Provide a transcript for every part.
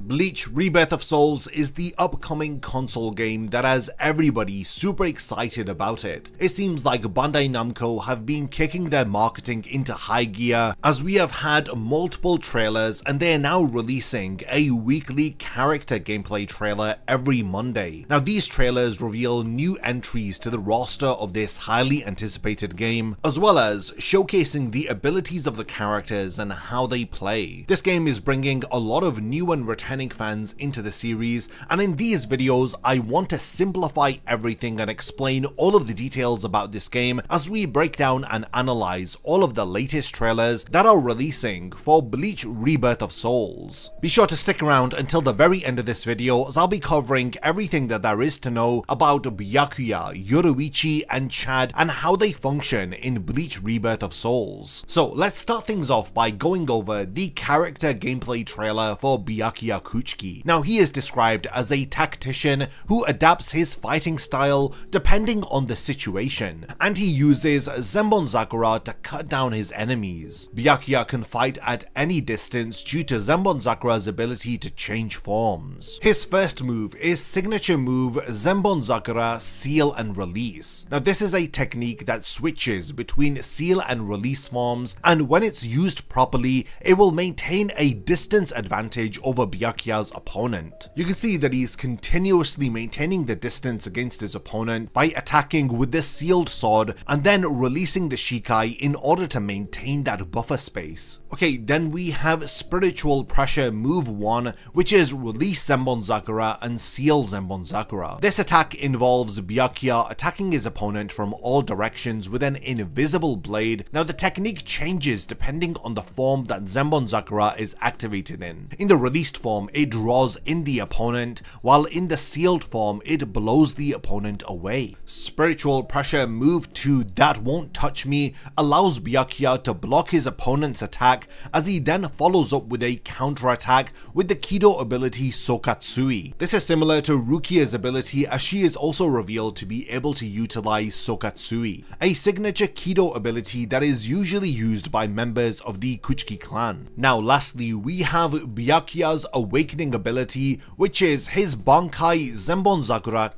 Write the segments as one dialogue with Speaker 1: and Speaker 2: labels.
Speaker 1: BLEACH Rebirth of Souls is the upcoming console game that has everybody super excited about it. It seems like Bandai Namco have been kicking their marketing into high gear as we have had multiple trailers and they are now releasing a weekly character gameplay trailer every Monday. Now these trailers reveal new entries to the roster of this highly anticipated game, as well as showcasing the abilities of the characters and how they play. This game is bringing a lot of new and returning fans into the series, and in these videos I want to simplify everything and explain all of the details about this game as we break down and analyze all of the latest trailers that are releasing for BLEACH Rebirth of Souls. Be sure to stick around until the very end of this video as I'll be covering everything that there is to know about Byakuya, Yoruichi and Chad and how they function in BLEACH Rebirth of Souls. So let's start things off by going over the character gameplay trailer for Byakuya Kuchiki. Now he is described as a tactician who adapts his fighting style depending on the situation, and he uses Zenbon to cut down his enemies. Byakuya can fight at any distance due to Zenbon ability to change forms. His first move is signature move Zenbon Seal and Release. Now this is a technique that switches between seal and release forms, and when it's used properly it will maintain a distance advantage over Byakuya's opponent. You can see that he's continuously maintaining the distance against his opponent by attacking with the sealed sword and then releasing the Shikai in order to maintain that buffer space. Okay, then we have Spiritual Pressure move 1, which is release Zenbon and seal Zenbon. This attack involves Byakuya attacking his opponent from all directions with an invisible blade. Now the technique changes depending on the form that Zenbon is activated in. In the released form it draws in the opponent, while in the sealed form it blows the opponent away. Spiritual Pressure move 2, That Won't Touch Me, allows Byakuya to block his opponent's attack as he then follows up with a counter attack with the Kido ability Sokatsui. This is similar to Rukia's ability as she is also revealed to be able to utilize Sokatsui, a signature Kido ability that is usually used by members of the Kuchiki clan. Now lastly we have Byakuya's awakening ability, which is his Bankai Zenbon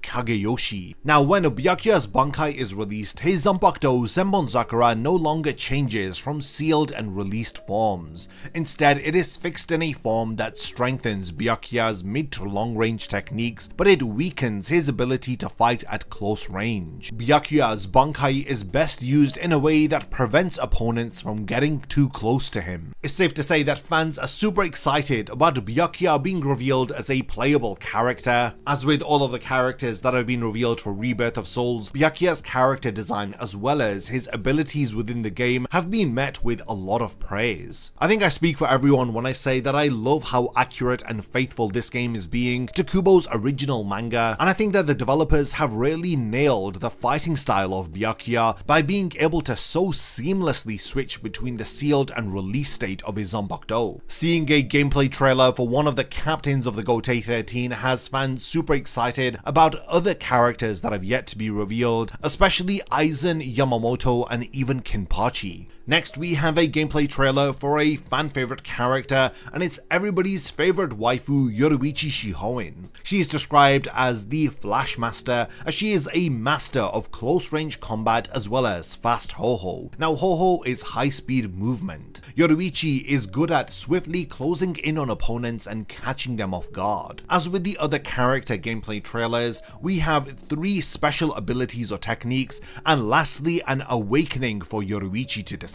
Speaker 1: Kageyoshi. Now when Byakuya's Bankai is released, his Zanpakuto Zenbon no longer changes from sealed and released forms. Instead it is fixed in a form that strengthens Byakuya's mid to long range techniques, but it weakens his ability to fight at close range. Byakuya's Bankai is best used in a way that prevents opponents from getting too close to him. It's safe to say that fans are super excited about Byakuya being revealed as a playable character. As with all of the characters that have been revealed for Rebirth of Souls, Byakuya's character design as well as his abilities within the game have been met with a lot of praise. I think I speak for everyone when I say that I love how accurate and faithful this game is being to Kubo's original manga, and I think that the developers have really nailed the fighting style of Byakuya by being able to so seamlessly switch between the sealed and release state of his Zanpakuto. Seeing a gameplay trailer for one of the captains of the Gotei 13 has fans super excited about other characters that have yet to be revealed, especially Aizen, Yamamoto and even Kinpachi. Next we have a gameplay trailer for a fan favorite character, and it's everybody's favorite waifu Yoruichi Shihoin. She is described as the Flash Master as she is a master of close range combat as well as fast ho-ho. Now ho-ho is high speed movement. Yoruichi is good at swiftly closing in on opponents and catching them off guard. As with the other character gameplay trailers, we have 3 special abilities or techniques, and lastly an awakening for Yoruichi to discuss.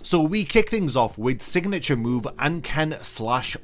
Speaker 1: So we kick things off with signature move Anken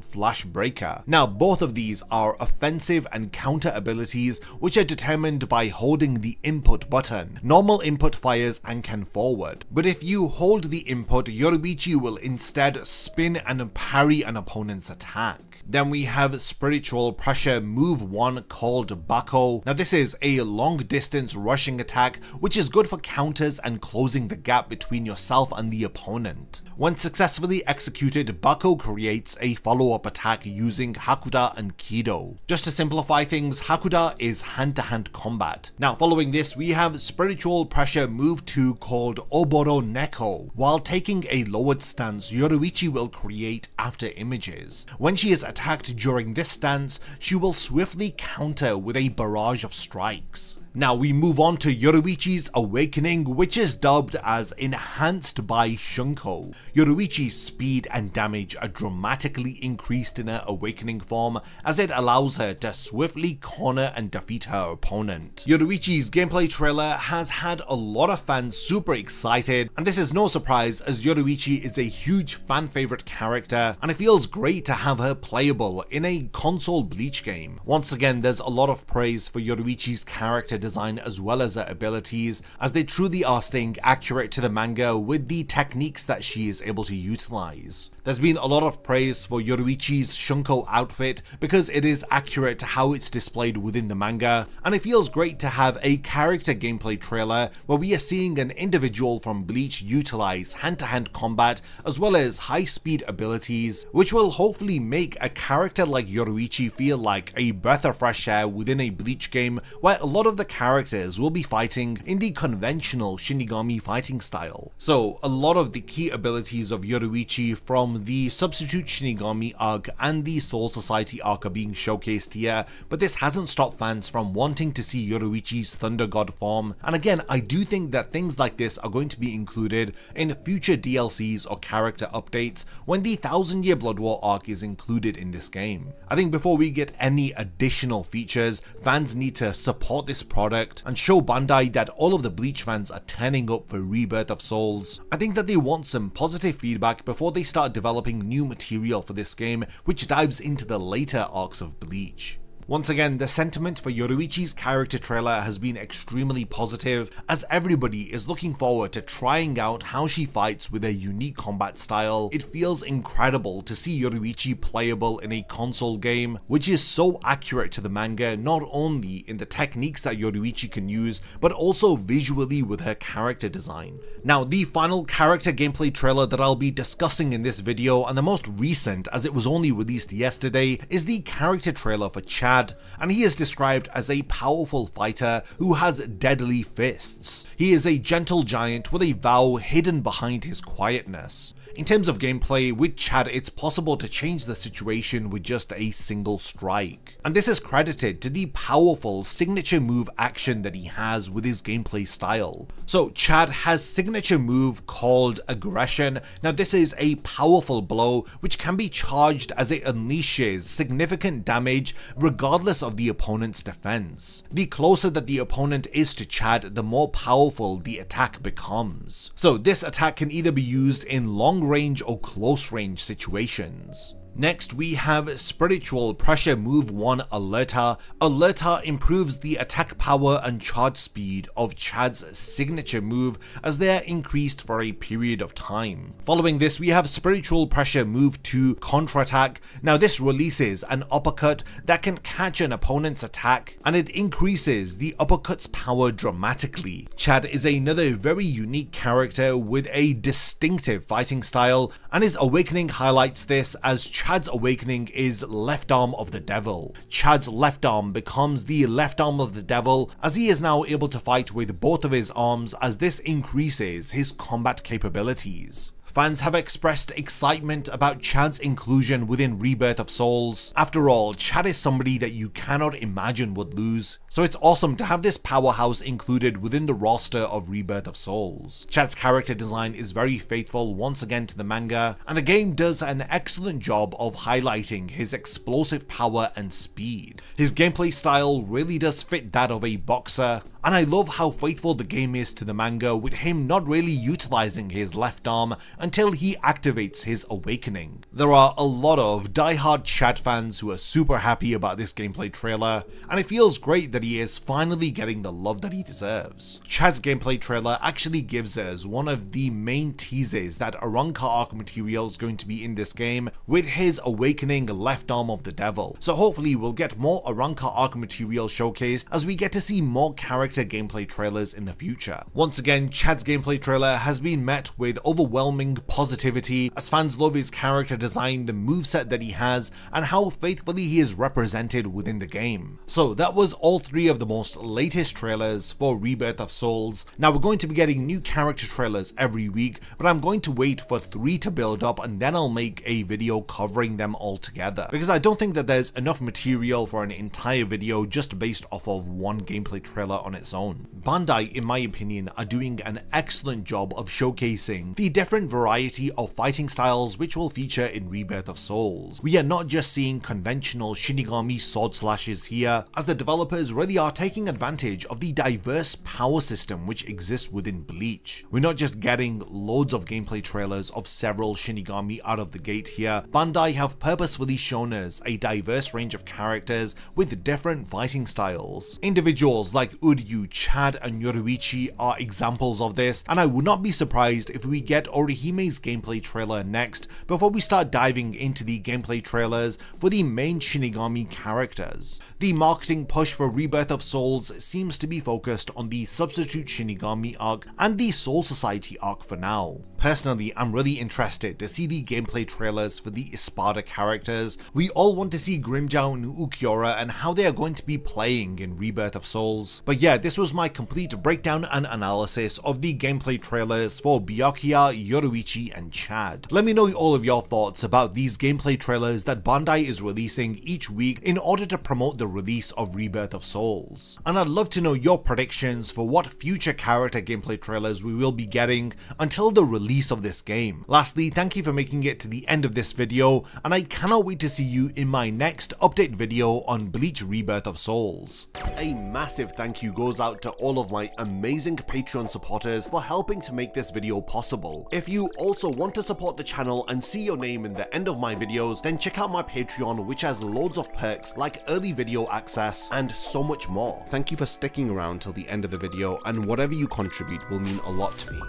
Speaker 1: / Flash Breaker. Now both of these are offensive and counter abilities which are determined by holding the input button. Normal input fires Anken forward, but if you hold the input, Yoruichi will instead spin and parry an opponent's attack. Then we have Spiritual Pressure move 1 called Bako. Now this is a long distance rushing attack which is good for counters and closing the gap between yourself and the opponent. When successfully executed, Bako creates a follow-up attack using Hakuda and Kido. Just to simplify things, Hakuda is hand-to-hand combat. Now following this we have Spiritual Pressure move 2 called Oboro Neko. While taking a lowered stance, Yoruichi will create after images. When she is attacked attacked during this stance, she will swiftly counter with a barrage of strikes. Now we move on to Yoruichi's awakening, which is dubbed as Enhanced by Shunko. Yoruichi's speed and damage are dramatically increased in her awakening form, as it allows her to swiftly corner and defeat her opponent. Yoruichi's gameplay trailer has had a lot of fans super excited, and this is no surprise as Yoruichi is a huge fan favorite character, and it feels great to have her playable in a console Bleach game. Once again, there's a lot of praise for Yoruichi's character design as well as her abilities, as they truly are staying accurate to the manga with the techniques that she is able to utilize. There's been a lot of praise for Yoruichi's Shunko outfit because it is accurate to how it's displayed within the manga, and it feels great to have a character gameplay trailer where we are seeing an individual from Bleach utilize hand-to-hand combat as well as high-speed abilities, which will hopefully make a character like Yoruichi feel like a breath of fresh air within a Bleach game where a lot of the characters will be fighting in the conventional Shinigami fighting style. So a lot of the key abilities of Yoruichi from the Substitute Shinigami arc and the Soul Society arc are being showcased here, but this hasn't stopped fans from wanting to see Yoruichi's Thunder God form, and again, I do think that things like this are going to be included in future DLCs or character updates when the 1000 Year Blood War arc is included in this game. I think before we get any additional features, fans need to support this product and show Bandai that all of the Bleach fans are turning up for Rebirth of Souls. I think that they want some positive feedback before they start developing new material for this game, which dives into the later arcs of Bleach. Once again, the sentiment for Yoruichi's character trailer has been extremely positive, as everybody is looking forward to trying out how she fights with a unique combat style. It feels incredible to see Yoruichi playable in a console game, which is so accurate to the manga, not only in the techniques that Yoruichi can use, but also visually with her character design. Now, the final character gameplay trailer that I'll be discussing in this video, and the most recent as it was only released yesterday, is the character trailer for Chad, and he is described as a powerful fighter who has deadly fists. He is a gentle giant with a vow hidden behind his quietness. In terms of gameplay, with Chad it's possible to change the situation with just a single strike, and this is credited to the powerful signature move action that he has with his gameplay style. So Chad has signature move called Aggression. Now this is a powerful blow which can be charged as it unleashes significant damage regardless of the opponent's defense. The closer that the opponent is to Chad, the more powerful the attack becomes. So this attack can either be used in long range or close range situations. Next, we have Spiritual Pressure Move 1 Alerta. Alerta improves the attack power and charge speed of Chad's signature move as they are increased for a period of time. Following this, we have Spiritual Pressure Move 2 Contra-Attack. Now this releases an uppercut that can catch an opponent's attack, and it increases the uppercut's power dramatically. Chad is another very unique character with a distinctive fighting style, and his awakening highlights this, as Chad's awakening is Left Arm of the Devil. Chad's left arm becomes the left arm of the devil, as he is now able to fight with both of his arms, as this increases his combat capabilities. Fans have expressed excitement about Chad's inclusion within Rebirth of Souls. After all, Chad is somebody that you cannot imagine would lose, so it's awesome to have this powerhouse included within the roster of Rebirth of Souls. Chad's character design is very faithful once again to the manga, and the game does an excellent job of highlighting his explosive power and speed. His gameplay style really does fit that of a boxer, and I love how faithful the game is to the manga, with him not really utilizing his left arm until he activates his awakening. There are a lot of die-hard Chad fans who are super happy about this gameplay trailer, and it feels great that he is finally getting the love that he deserves. Chad's gameplay trailer actually gives us one of the main teasers that Arrancar arc material is going to be in this game, with his awakening left arm of the devil. So hopefully we'll get more Arrancar arc material showcased as we get to see more characters character gameplay trailers in the future. Once again, Chad's gameplay trailer has been met with overwhelming positivity as fans love his character design, the moveset that he has, and how faithfully he is represented within the game. So that was all 3 of the most latest trailers for Rebirth of Souls. Now we're going to be getting new character trailers every week, but I'm going to wait for 3 to build up and then I'll make a video covering them all together, because I don't think that there's enough material for an entire video just based off of one gameplay trailer on its own. Bandai, in my opinion, are doing an excellent job of showcasing the different variety of fighting styles which will feature in Rebirth of Souls. We are not just seeing conventional Shinigami sword slashes here, as the developers really are taking advantage of the diverse power system which exists within Bleach. We're not just getting loads of gameplay trailers of several Shinigami out of the gate here. Bandai have purposefully shown us a diverse range of characters with different fighting styles. Individuals like Uryu, Chad and Yoruichi are examples of this, and I would not be surprised if we get Orihime's gameplay trailer next before we start diving into the gameplay trailers for the main Shinigami characters. The marketing push for Rebirth of Souls seems to be focused on the Substitute Shinigami arc and the Soul Society arc for now. Personally, I'm really interested to see the gameplay trailers for the Espada characters. We all want to see Grimmjow and Ukiura and how they are going to be playing in Rebirth of Souls. But yeah, this was my complete breakdown and analysis of the gameplay trailers for Byakuya, Yoruichi and Chad. Let me know all of your thoughts about these gameplay trailers that Bandai is releasing each week in order to promote the release of Rebirth of Souls. And I'd love to know your predictions for what future character gameplay trailers we will be getting until the release of this game. Lastly, thank you for making it to the end of this video, and I cannot wait to see you in my next update video on Bleach Rebirth of Souls. A massive thank you goes out to all of my amazing Patreon supporters for helping to make this video possible. If you also want to support the channel and see your name in the end of my videos, then check out my Patreon, which has loads of perks like early video access and so much more. Thank you for sticking around till the end of the video, and whatever you contribute will mean a lot to me.